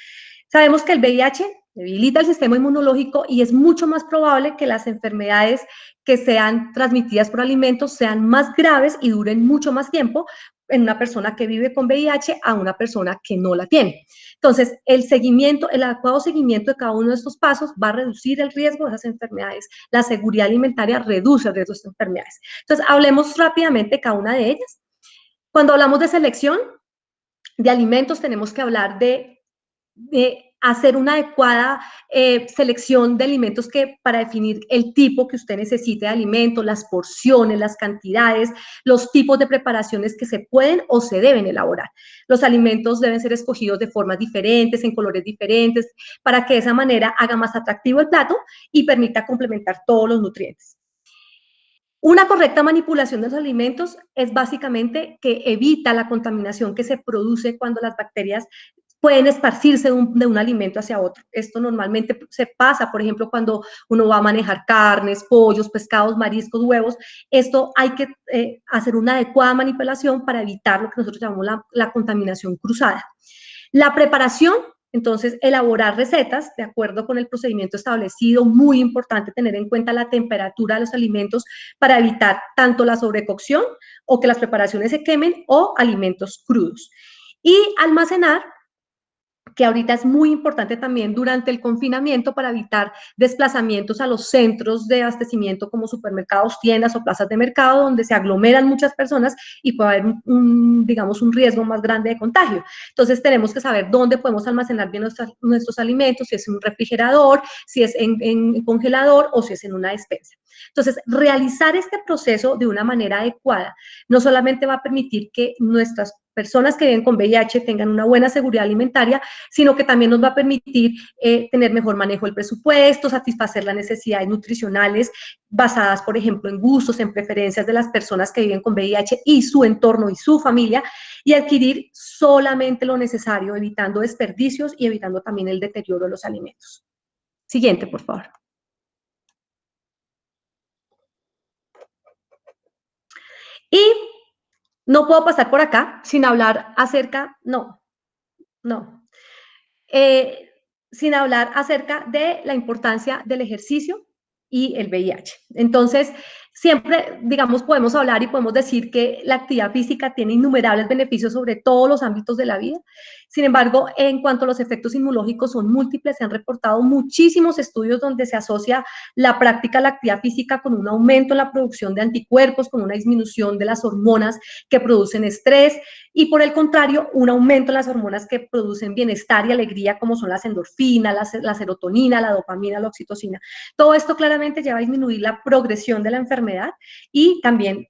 Sabemos que el VIH debilita el sistema inmunológico y es mucho más probable que las enfermedades que sean transmitidas por alimentos sean más graves y duren mucho más tiempo en una persona que vive con VIH a una persona que no la tiene. Entonces, el adecuado seguimiento de cada uno de estos pasos va a reducir el riesgo de esas enfermedades. La seguridad alimentaria reduce el riesgo de estas enfermedades. Entonces, hablemos rápidamente de cada una de ellas. Cuando hablamos de selección de alimentos, tenemos que hablar de hacer una adecuada selección de alimentos para definir el tipo que usted necesite de alimento, las porciones, las cantidades, los tipos de preparaciones que se pueden o se deben elaborar. Los alimentos deben ser escogidos de formas diferentes, en colores diferentes, para que de esa manera haga más atractivo el plato y permita complementar todos los nutrientes. Una correcta manipulación de los alimentos es básicamente que evita la contaminación que se produce cuando las bacterias pueden esparcirse de un alimento hacia otro. Esto normalmente se pasa, por ejemplo, cuando uno va a manejar carnes, pollos, pescados, mariscos, huevos. Esto hay que hacer una adecuada manipulación para evitar lo que nosotros llamamos la contaminación cruzada. La preparación, entonces, elaborar recetas de acuerdo con el procedimiento establecido, muy importante tener en cuenta la temperatura de los alimentos para evitar tanto la sobrecocción o que las preparaciones se quemen o alimentos crudos. Y almacenar, que ahorita es muy importante también durante el confinamiento para evitar desplazamientos a los centros de abastecimiento como supermercados, tiendas o plazas de mercado donde se aglomeran muchas personas y puede haber digamos, un riesgo más grande de contagio. Entonces tenemos que saber dónde podemos almacenar bien nuestros alimentos, si es en un refrigerador, si es en congelador o si es en una despensa. Entonces, realizar este proceso de una manera adecuada no solamente va a permitir que nuestras personas que viven con VIH tengan una buena seguridad alimentaria, sino que también nos va a permitir tener mejor manejo del presupuesto, satisfacer las necesidades nutricionales basadas, por ejemplo, en gustos, en preferencias de las personas que viven con VIH y su entorno y su familia, y adquirir solamente lo necesario, evitando desperdicios y evitando también el deterioro de los alimentos. Siguiente, por favor. Y no puedo pasar por acá sin hablar acerca, sin hablar acerca de la importancia del ejercicio y el VIH. Entonces, siempre, digamos, podemos hablar y podemos decir que la actividad física tiene innumerables beneficios sobre todos los ámbitos de la vida. Sin embargo, en cuanto a los efectos inmunológicos son múltiples, se han reportado muchísimos estudios donde se asocia la práctica de la actividad física con un aumento en la producción de anticuerpos, con una disminución de las hormonas que producen estrés y, por el contrario, un aumento en las hormonas que producen bienestar y alegría, como son las endorfinas, la serotonina, la dopamina, la oxitocina. Todo esto claramente lleva a disminuir la progresión de la enfermedad y también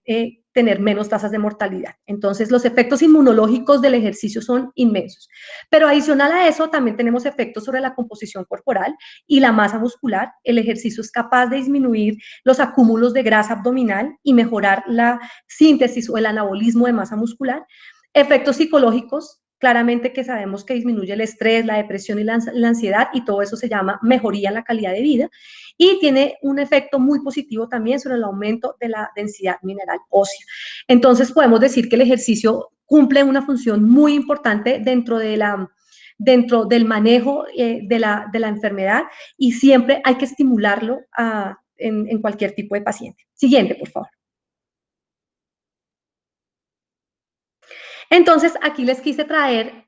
tener menos tasas de mortalidad. Entonces, los efectos inmunológicos del ejercicio son inmensos. Pero adicional a eso, también tenemos efectos sobre la composición corporal y la masa muscular. El ejercicio es capaz de disminuir los acúmulos de grasa abdominal y mejorar la síntesis o el anabolismo de masa muscular. Efectos psicológicos, claramente que sabemos que disminuye el estrés, la depresión y la ansiedad, y todo eso se llama mejoría en la calidad de vida. Y tiene un efecto muy positivo también sobre el aumento de la densidad mineral ósea. Entonces, podemos decir que el ejercicio cumple una función muy importante dentro del manejo de la enfermedad, y siempre hay que estimularlo en cualquier tipo de paciente. Siguiente, por favor. Entonces, aquí les quise traer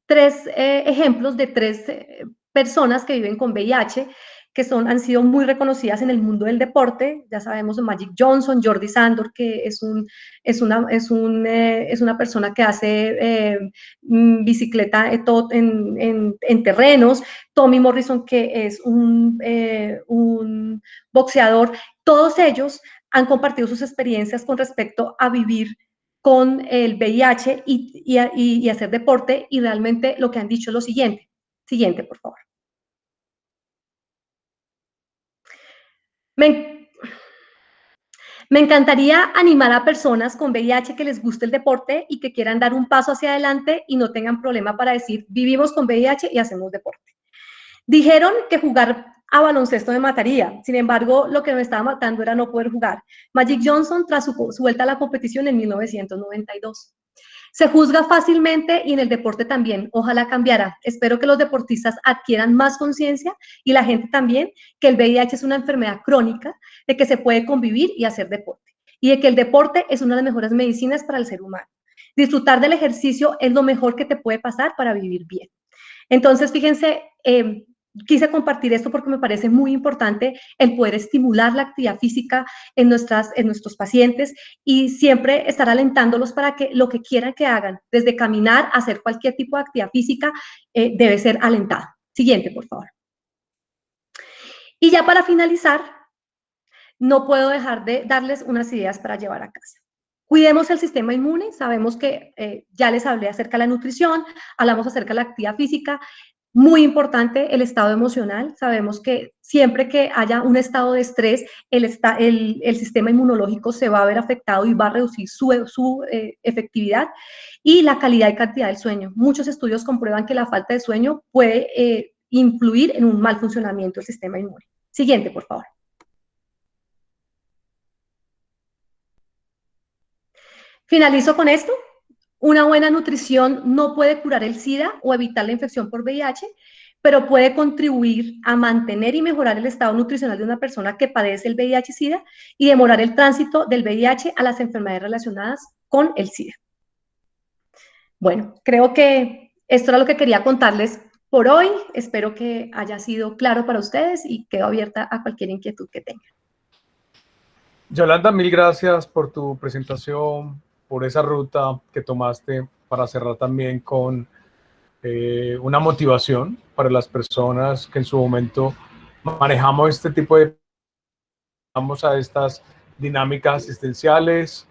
tres ejemplos de tres personas que viven con VIH, que han sido muy reconocidas en el mundo del deporte. Ya sabemos de Magic Johnson, Jordi Sandor, que es una persona que hace bicicleta en terrenos, Tommy Morrison, que es un boxeador. Todos ellos han compartido sus experiencias con respecto a vivir con el VIH y hacer deporte, y realmente lo que han dicho es lo siguiente. Siguiente, por favor. Me encantaría animar a personas con VIH que les guste el deporte y que quieran dar un paso hacia adelante y no tengan problema para decir, vivimos con VIH y hacemos deporte. Dijeron que jugar a baloncesto me mataría. Sin embargo, lo que me estaba matando era no poder jugar. Magic Johnson, tras su vuelta a la competición en 1992. Se juzga fácilmente y en el deporte también. Ojalá cambiara. Espero que los deportistas adquieran más conciencia, y la gente también, que el VIH es una enfermedad crónica, de que se puede convivir y hacer deporte, y de que el deporte es una de las mejores medicinas para el ser humano. Disfrutar del ejercicio es lo mejor que te puede pasar para vivir bien. Entonces, fíjense, quise compartir esto porque me parece muy importante el poder estimular la actividad física en nuestros pacientes y siempre estar alentándolos para que lo que quieran que hagan, desde caminar a hacer cualquier tipo de actividad física, debe ser alentado. Siguiente, por favor. Y ya para finalizar, no puedo dejar de darles unas ideas para llevar a casa. Cuidemos el sistema inmune, sabemos que ya les hablé acerca de la nutrición, hablamos acerca de la actividad física, muy importante el estado emocional, sabemos que siempre que haya un estado de estrés, el sistema inmunológico se va a ver afectado y va a reducir su efectividad, y la calidad y cantidad del sueño. Muchos estudios comprueban que la falta de sueño puede influir en un mal funcionamiento del sistema inmune. Siguiente, por favor. Finalizo con esto. Una buena nutrición no puede curar el SIDA o evitar la infección por VIH, pero puede contribuir a mantener y mejorar el estado nutricional de una persona que padece el VIH-SIDA y demorar el tránsito del VIH a las enfermedades relacionadas con el SIDA. Bueno, creo que esto era lo que quería contarles por hoy. Espero que haya sido claro para ustedes y quedo abierta a cualquier inquietud que tengan. Yolanda, mil gracias por tu presentación, por esa ruta que tomaste para cerrar también con una motivación para las personas que en su momento manejamos este tipo de... Vamos a estas dinámicas asistenciales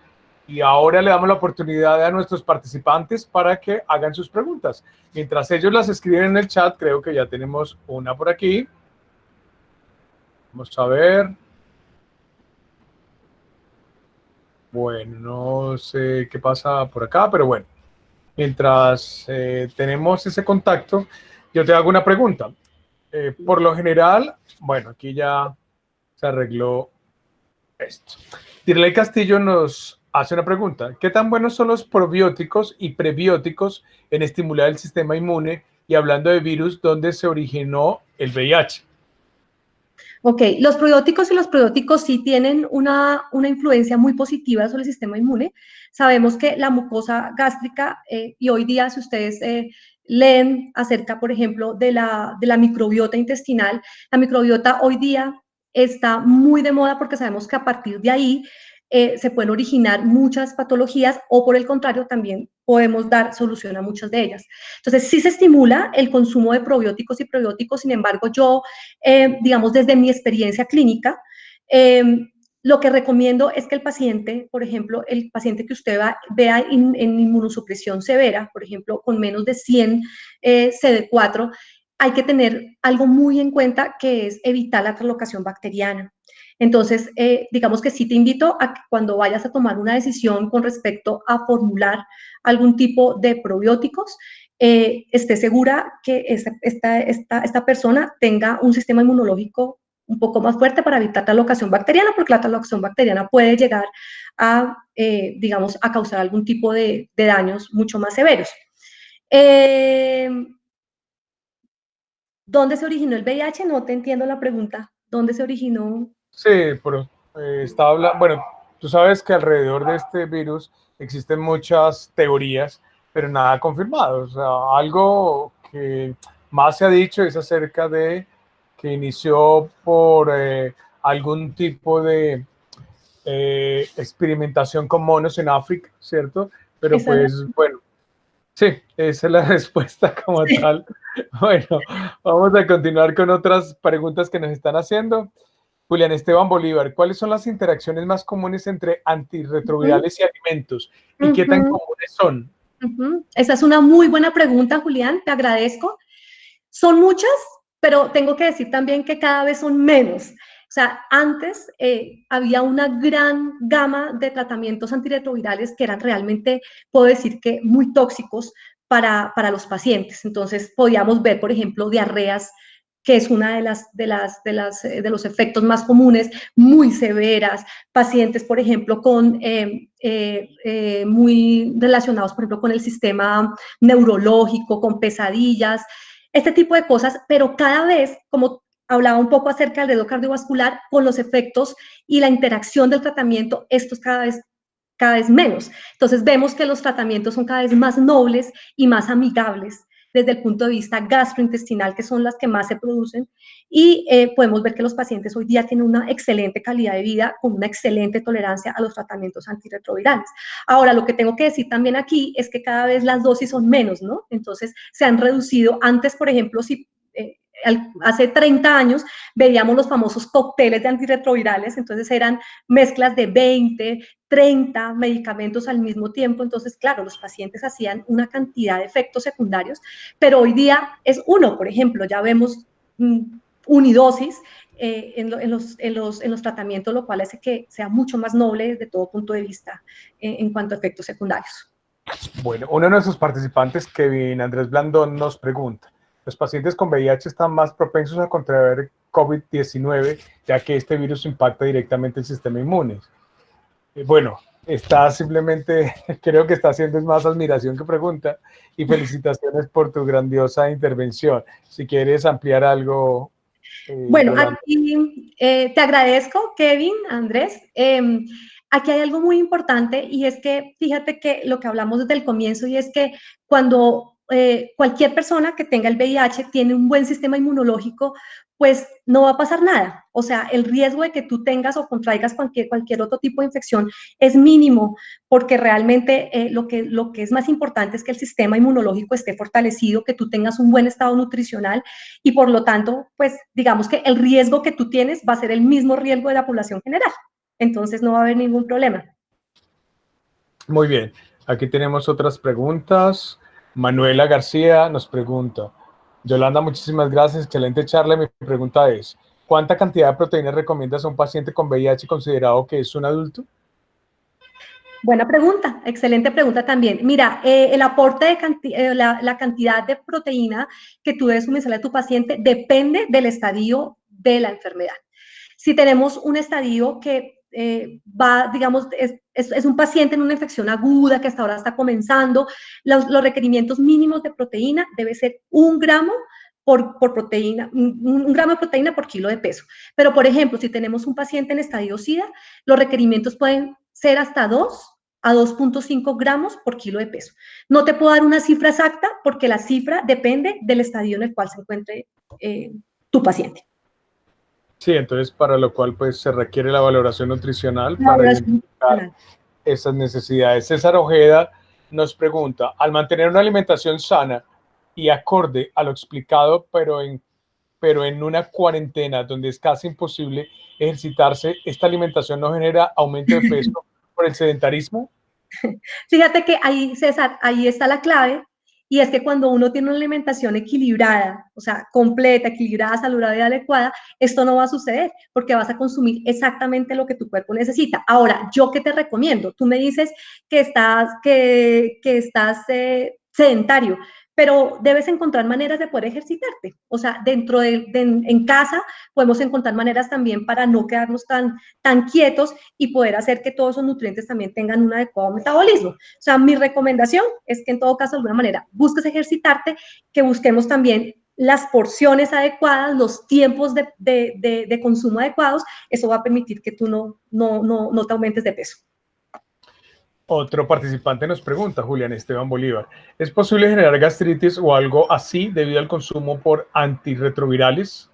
y ahora le damos la oportunidad a nuestros participantes para que hagan sus preguntas. Mientras ellos las escriben en el chat, creo que ya tenemos una por aquí. Vamos a ver. Bueno, no sé qué pasa por acá, pero bueno, mientras tenemos ese contacto, yo te hago una pregunta. Por lo general, bueno, aquí ya se arregló esto. Dirley Castillo nos hace una pregunta. ¿Qué tan buenos son los probióticos y prebióticos en estimular el sistema inmune? Y hablando de virus, ¿dónde se originó el VIH? Ok, los probióticos y los probióticos sí tienen una influencia muy positiva sobre el sistema inmune. Sabemos que la mucosa gástrica, y hoy día si ustedes leen acerca, por ejemplo, de la microbiota intestinal, la microbiota hoy día está muy de moda porque sabemos que a partir de ahí se pueden originar muchas patologías o por el contrario también podemos dar solución a muchas de ellas. Entonces sí se estimula el consumo de probióticos y prebióticos, sin embargo yo, digamos desde mi experiencia clínica, lo que recomiendo es que el paciente, por ejemplo, el paciente que usted vea en inmunosupresión severa, por ejemplo, con menos de 100 CD4, hay que tener algo muy en cuenta que es evitar la translocación bacteriana. Entonces, digamos que sí te invito a que cuando vayas a tomar una decisión con respecto a formular algún tipo de probióticos, esté segura que esta persona tenga un sistema inmunológico un poco más fuerte para evitar translocación bacteriana, porque la translocación bacteriana puede llegar a, digamos, a causar algún tipo de daños mucho más severos. ¿Dónde se originó el VIH? No te entiendo la pregunta. ¿Dónde se originó? Sí, pero estaba hablando, bueno, tú sabes que alrededor de este virus existen muchas teorías, pero nada confirmado. O sea, algo que más se ha dicho es acerca de que inició por algún tipo de experimentación con monos en África, ¿cierto? Pero pues, bueno, sí, esa es la respuesta como tal. Bueno, vamos a continuar con otras preguntas que nos están haciendo. Julián Esteban Bolívar, ¿cuáles son las interacciones más comunes entre antirretrovirales y alimentos? ¿Y qué tan comunes son? Esa es una muy buena pregunta, Julián, te agradezco. Son muchas, pero tengo que decir también que cada vez son menos. O sea, antes había una gran gama de tratamientos antirretrovirales que eran realmente, puedo decir que muy tóxicos para los pacientes. Entonces, podíamos ver, por ejemplo, diarreas, que es una de los efectos más comunes, muy severas, pacientes, por ejemplo, con muy relacionados, por ejemplo, con el sistema neurológico, con pesadillas, este tipo de cosas, pero cada vez, como hablaba un poco acerca del riesgo cardiovascular, con los efectos y la interacción del tratamiento, esto es cada vez menos. Entonces vemos que los tratamientos son cada vez más nobles y más amigables desde el punto de vista gastrointestinal, que son las que más se producen, y podemos ver que los pacientes hoy día tienen una excelente calidad de vida con una excelente tolerancia a los tratamientos antirretrovirales. Ahora, lo que tengo que decir también aquí es que cada vez las dosis son menos, ¿no? Entonces, se han reducido. Antes, por ejemplo, si hace 30 años veíamos los famosos cócteles de antirretrovirales, entonces eran mezclas de 20, 30 medicamentos al mismo tiempo, entonces claro, los pacientes hacían una cantidad de efectos secundarios, pero hoy día es uno, por ejemplo, ya vemos unidosis en los tratamientos, lo cual hace que sea mucho más noble desde todo punto de vista en cuanto a efectos secundarios. Bueno, uno de nuestros participantes, Kevin Andrés Blandón, nos pregunta: ¿los pacientes con VIH están más propensos a contraer COVID-19, ya que este virus impacta directamente el sistema inmune? Bueno, está simplemente, creo que está haciendo es más admiración que pregunta, y felicitaciones por tu grandiosa intervención. Si quieres ampliar algo. Bueno, Yolanda. aquí te agradezco, Kevin, Andrés. Aquí hay algo muy importante y es que fíjate que lo que hablamos desde el comienzo y es que cuando cualquier persona que tenga el VIH tiene un buen sistema inmunológico, pues no va a pasar nada. O sea, el riesgo de que tú tengas o contraigas cualquier otro tipo de infección es mínimo, porque realmente lo que es más importante es que el sistema inmunológico esté fortalecido, que tú tengas un buen estado nutricional y por lo tanto, pues digamos que el riesgo que tú tienes va a ser el mismo riesgo de la población general. Entonces no va a haber ningún problema. Muy bien, aquí tenemos otras preguntas. Manuela García nos pregunta: Yolanda, muchísimas gracias, excelente charla. Mi pregunta es: ¿cuánta cantidad de proteínas recomiendas a un paciente con VIH considerado que es un adulto? Buena pregunta, excelente pregunta también. Mira, el aporte de la cantidad de proteína que tú debes suministrar a tu paciente depende del estadio de la enfermedad. Si tenemos un estadio que va, digamos, es un paciente en una infección aguda que hasta ahora está comenzando, los requerimientos mínimos de proteína debe ser 1 gramo por proteína, 1 gramo de proteína por kilo de peso. Pero, por ejemplo, si tenemos un paciente en estadio SIDA, los requerimientos pueden ser hasta 2 a 2.5 gramos por kilo de peso. No te puedo dar una cifra exacta porque la cifra depende del estadio en el cual se encuentre tu paciente. Sí, entonces para lo cual pues se requiere la valoración nutricional para identificar esas necesidades. César Ojeda nos pregunta: al mantener una alimentación sana y acorde a lo explicado, pero en una cuarentena donde es casi imposible ejercitarse, ¿esta alimentación no genera aumento de peso por el sedentarismo? Fíjate que ahí, César, ahí está la clave, y es que cuando uno tiene una alimentación equilibrada, o sea, completa, equilibrada, saludable y adecuada, esto no va a suceder porque vas a consumir exactamente lo que tu cuerpo necesita. Ahora, ¿yo qué te recomiendo? Tú me dices que estás sedentario, pero debes encontrar maneras de poder ejercitarte. O sea, en casa podemos encontrar maneras también para no quedarnos tan quietos y poder hacer que todos esos nutrientes también tengan un adecuado metabolismo. O sea, mi recomendación es que en todo caso, de alguna manera, busques ejercitarte, que busquemos también las porciones adecuadas, los tiempos de consumo adecuados. Eso va a permitir que tú no te aumentes de peso. Otro participante nos pregunta, Julián Esteban Bolívar: ¿es posible generar gastritis o algo así debido al consumo por antirretrovirales?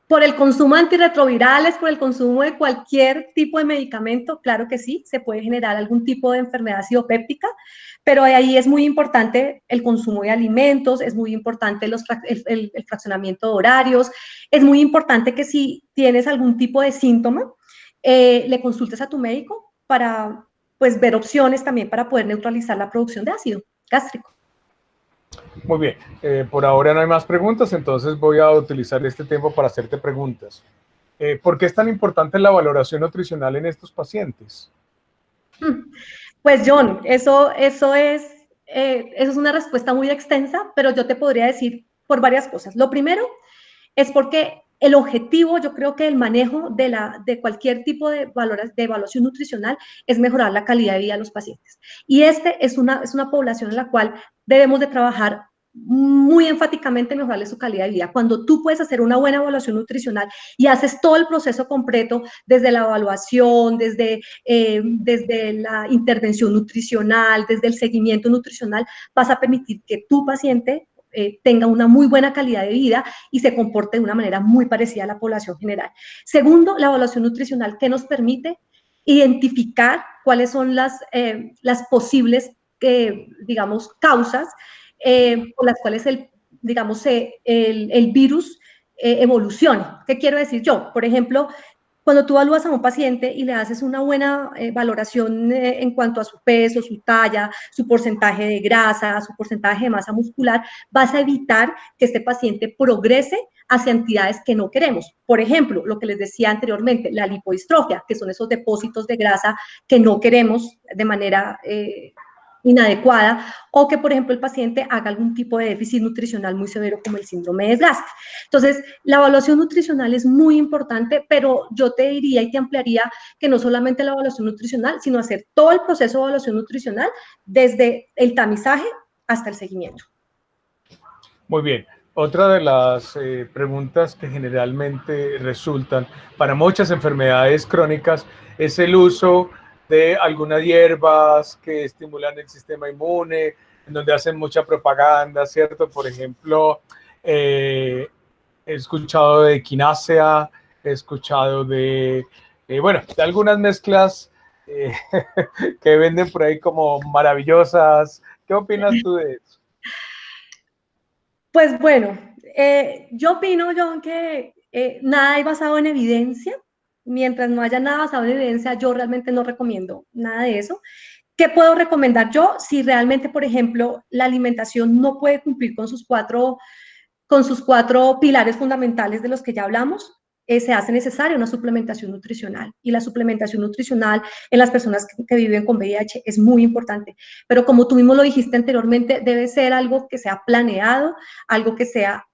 Por el consumo de antirretrovirales, por el consumo de cualquier tipo de medicamento, claro que sí, se puede generar algún tipo de enfermedad acidopéptica, pero ahí es muy importante el consumo de alimentos, es muy importante el fraccionamiento de horarios, es muy importante que si tienes algún tipo de síntoma, le consultes a tu médico para pues ver opciones también para poder neutralizar la producción de ácido gástrico. Muy bien, por ahora no hay más preguntas, entonces voy a utilizar este tiempo para hacerte preguntas. ¿Por qué es tan importante la valoración nutricional en estos pacientes? Pues John, eso es una respuesta muy extensa, pero yo te podría decir por varias cosas. Lo primero es porque el objetivo, yo creo que el manejo de cualquier tipo de evaluación nutricional es mejorar la calidad de vida de los pacientes. Y es una población en la cual debemos de trabajar muy enfáticamente en mejorarle su calidad de vida. Cuando tú puedes hacer una buena evaluación nutricional y haces todo el proceso completo, desde la evaluación, desde la intervención nutricional, desde el seguimiento nutricional, vas a permitir que tu paciente tenga una muy buena calidad de vida y se comporte de una manera muy parecida a la población general. Segundo, la evaluación nutricional que nos permite identificar cuáles son las posibles, digamos, causas por las cuales el virus evoluciona. ¿Qué quiero decir yo? Por ejemplo, cuando tú evalúas a un paciente y le haces una buena valoración en cuanto a su peso, su talla, su porcentaje de grasa, su porcentaje de masa muscular, vas a evitar que este paciente progrese hacia entidades que no queremos. Por ejemplo, lo que les decía anteriormente, la lipodistrofia, que son esos depósitos de grasa que no queremos de manera inadecuada, o que, por ejemplo, el paciente haga algún tipo de déficit nutricional muy severo como el síndrome de desgaste. Entonces, la evaluación nutricional es muy importante, pero yo te diría y te ampliaría que no solamente la evaluación nutricional, sino hacer todo el proceso de evaluación nutricional desde el tamizaje hasta el seguimiento. Muy bien. Otra de las preguntas que generalmente resultan para muchas enfermedades crónicas es el uso de algunas hierbas que estimulan el sistema inmune, en donde hacen mucha propaganda, ¿cierto? Por ejemplo, he escuchado de quinácea, he escuchado de, bueno, de algunas mezclas que venden por ahí como maravillosas. ¿Qué opinas tú de eso? Pues bueno, yo opino, John, que nada hay basado en evidencia. Mientras no haya nada basado en evidencia, yo realmente no recomiendo nada de eso. ¿Qué puedo recomendar yo? Si realmente, por ejemplo, la alimentación no puede cumplir con sus cuatro pilares fundamentales de los que ya hablamos, se hace necesaria una suplementación nutricional. Y la suplementación nutricional en las personas que viven con VIH es muy importante. Pero como tú mismo lo dijiste anteriormente, debe ser algo que sea planeado, algo que sea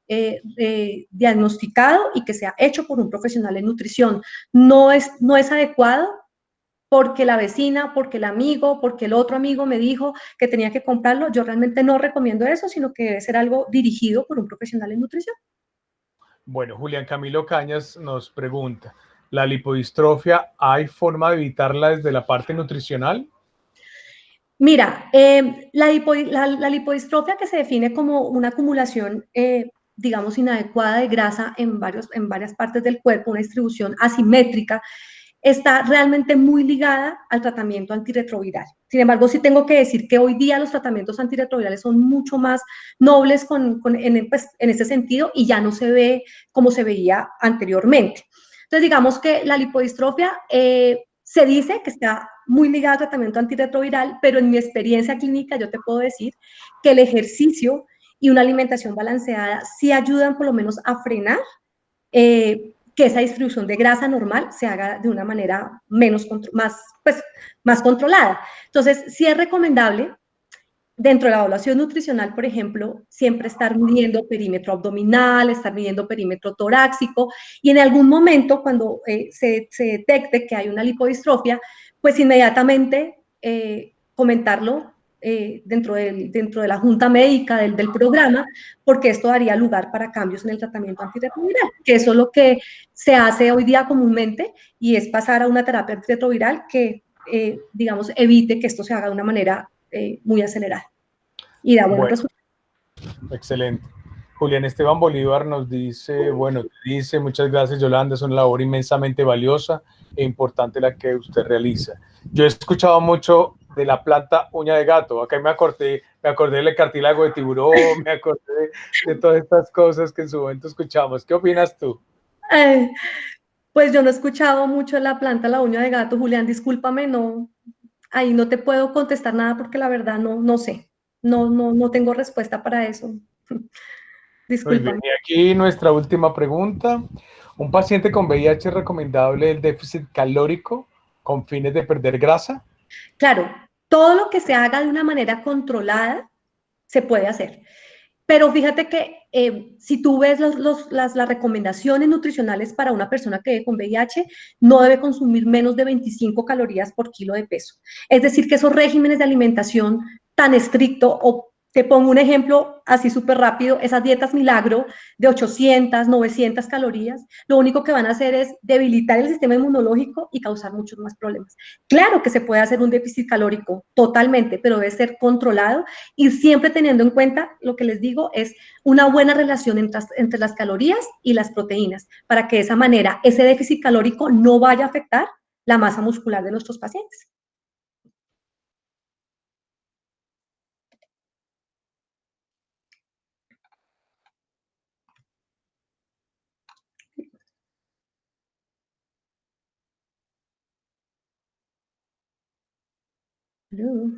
diagnosticado y que sea hecho por un profesional en nutrición. No es adecuado porque la vecina, porque el amigo, porque el otro amigo me dijo que tenía que comprarlo. Yo realmente no recomiendo eso, sino que debe ser algo dirigido por un profesional en nutrición. Bueno, Julián Camilo Cañas nos pregunta, ¿la lipodistrofia hay forma de evitarla desde la parte nutricional? Mira, la lipodistrofia, que se define como una acumulación, digamos, inadecuada de grasa en varias partes del cuerpo, una distribución asimétrica, está realmente muy ligada al tratamiento antirretroviral. Sin embargo, sí tengo que decir que hoy día los tratamientos antirretrovirales son mucho más nobles en ese sentido y ya no se ve como se veía anteriormente. Entonces, digamos que la lipodistrofia se dice que está muy ligada al tratamiento antirretroviral, pero en mi experiencia clínica yo te puedo decir que el ejercicio y una alimentación balanceada sí ayudan por lo menos a frenar que esa distribución de grasa normal se haga de una manera más controlada. Entonces, sí es recomendable, dentro de la evaluación nutricional, por ejemplo, siempre estar midiendo perímetro abdominal, estar midiendo perímetro torácico, y en algún momento, cuando se detecte que hay una lipodistrofia, pues inmediatamente comentarlo dentro de la junta médica del programa, porque esto daría lugar para cambios en el tratamiento antirretroviral, que eso es lo que se hace hoy día comúnmente, y es pasar a una terapia antirretroviral que, digamos, evite que esto se haga de una manera muy acelerada y da buenos resultados. Excelente. Julián Esteban Bolívar nos dice, muchas gracias, Yolanda, es una labor inmensamente valiosa e importante la que usted realiza. Yo he escuchado mucho de la planta uña de gato, acá me acordé del cartílago de tiburón, me acordé de todas estas cosas que en su momento escuchamos. ¿Qué opinas tú? Pues yo no he escuchado mucho la planta la uña de gato, Julián, discúlpame, ahí no te puedo contestar nada porque la verdad no sé, no tengo respuesta para eso. Disculpa. Muy bien, y aquí nuestra última pregunta. ¿Un paciente con VIH es recomendable el déficit calórico con fines de perder grasa? Claro, todo lo que se haga de una manera controlada se puede hacer. Pero fíjate que si tú ves las recomendaciones nutricionales para una persona que vive con VIH, no debe consumir menos de 25 calorías por kilo de peso. Es decir, que esos regímenes de alimentación tan estrictos o Te pongo un ejemplo así súper rápido, esas dietas milagro de 800, 900 calorías, lo único que van a hacer es debilitar el sistema inmunológico y causar muchos más problemas. Claro que se puede hacer un déficit calórico totalmente, pero debe ser controlado y siempre teniendo en cuenta, lo que les digo, es una buena relación entre las calorías y las proteínas, para que de esa manera ese déficit calórico no vaya a afectar la masa muscular de nuestros pacientes. Hello.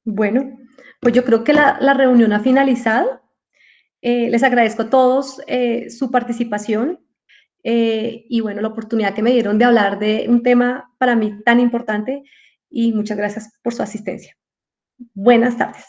Bueno, pues yo creo que la reunión ha finalizado. Les agradezco a todos su participación y bueno, la oportunidad que me dieron de hablar de un tema para mí tan importante y muchas gracias por su asistencia. Buenas tardes.